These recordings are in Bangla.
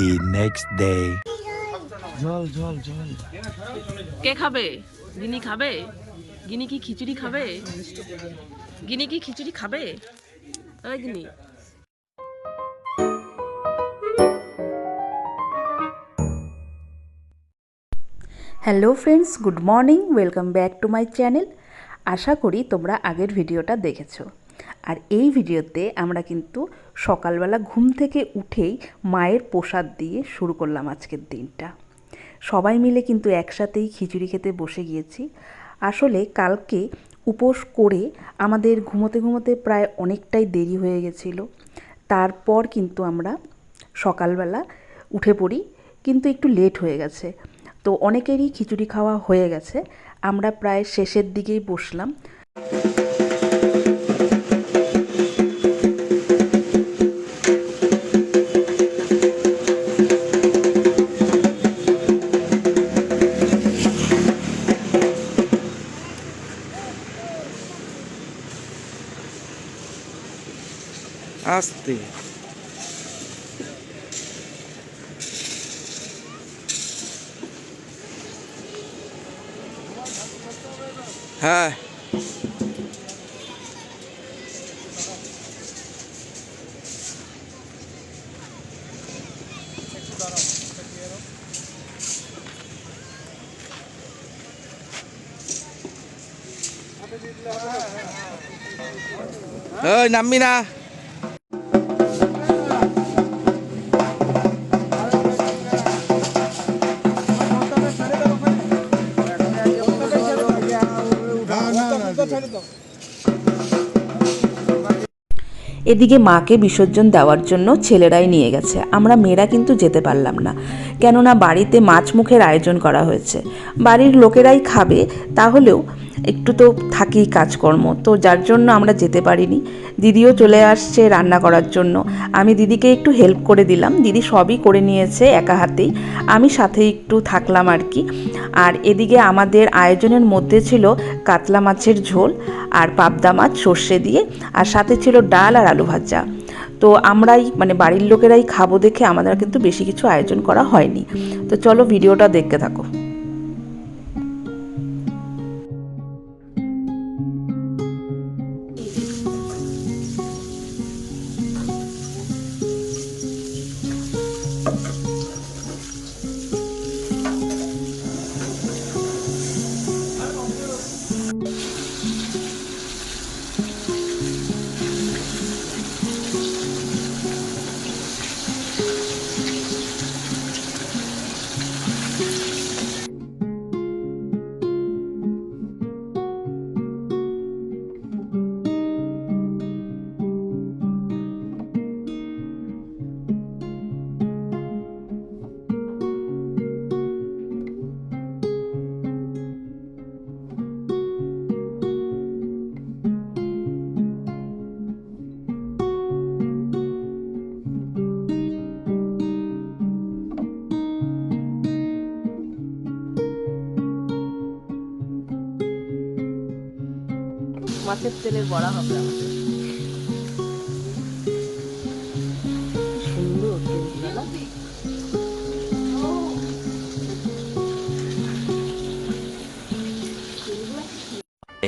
The next day. জল জল জল কে খাবে? গিনি খাবে? গিনি কি খিচুড়ি খাবে? গিনি কি খিচুড়ি খাবে? ওই গিনি। Hello friends, good morning, welcome back to my channel. আশা করি তোমরা আগের ভিডিওটা দেখেছো। আর এই ভিডিওতে আমরা কিন্তু সকালবেলা ঘুম থেকে উঠেই মায়ের প্রসাদ দিয়ে শুরু করলাম আজকের দিনটা। সবাই মিলে কিন্তু একসাথেই খিচুড়ি খেতে বসে গিয়েছি। আসলে কালকে উপোস করে আমাদের ঘুমোতে ঘুমোতে প্রায় অনেকটাই দেরি হয়ে গেছিল। তারপর কিন্তু আমরা সকালবেলা উঠে পড়ি, কিন্তু একটু লেট হয়ে গেছে। তো অনেকেরই খিচুড়ি খাওয়া হয়ে গেছে, আমরা প্রায় শেষের দিকেই বসলাম। আস্তে হ্যাঁ ওই নামবি না। এদিকে মাকে বিসর্জন দেওয়ার জন্য ছেলেরাই নিয়ে গেছে, আমরা মেয়েরা কিন্তু যেতে পারলাম না, কেননা বাড়িতে মাছ মুখের আয়োজন করা হয়েছে। বাড়ির লোকেরাই খাবে, তাহলেও একটু তো থাকেই কাজকর্ম, তো যার জন্য আমরা যেতে পারিনি। দিদিও চলে আসছে রান্না করার জন্য, আমি দিদিকে একটু হেল্প করে দিলাম। দিদি সবই করে নিয়েছে একা হাতেই, আমি সাথে একটু থাকলাম আর কি। আর এদিকে আমাদের আয়োজনের মধ্যে ছিল কাতলা মাছের ঝোল আর পাবদা মাছ সর্ষে দিয়ে, আর সাথে ছিল ডাল আর আলু ভাজা। তো আমরাই বাড়ির লোকেরাই খাবো দেখে আমাদের কিন্তু বেশি কিছু আয়োজন করা হয়নি। তো চলো ভিডিওটা দেখতে থাকো। মাছের তেলের বড়া হবে আমাদের। সুন্দর তেলগুলো না?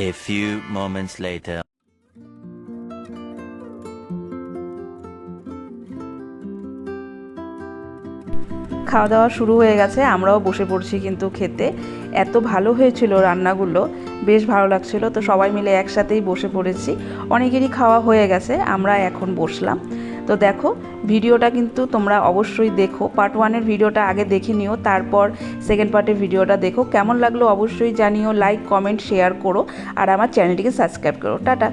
A few moments later. খাওয়া দাওয়া শুরু হয়ে গেছে, আমরাও বসে পড়ছি কিন্তু খেতে। এত ভালো হয়েছিল রান্নাগুলো, বেশ ভালো লাগছিল। তো সবাই মিলে একসাথেই বসে পড়েছি, অনেকেরই খাওয়া হয়ে গেছে, আমরা এখন বসলাম। তো দেখো ভিডিওটা কিন্তু তোমরা অবশ্যই দেখো, পার্ট 1-এর ভিডিওটা আগে দেখে নিও, তারপর সেকেন্ড পার্টের ভিডিওটা দেখো। কেমন লাগলো অবশ্যই জানিও, লাইক কমেন্ট শেয়ার করো, আর আমার চ্যানেলটিকে সাবস্ক্রাইব করো। টাটা।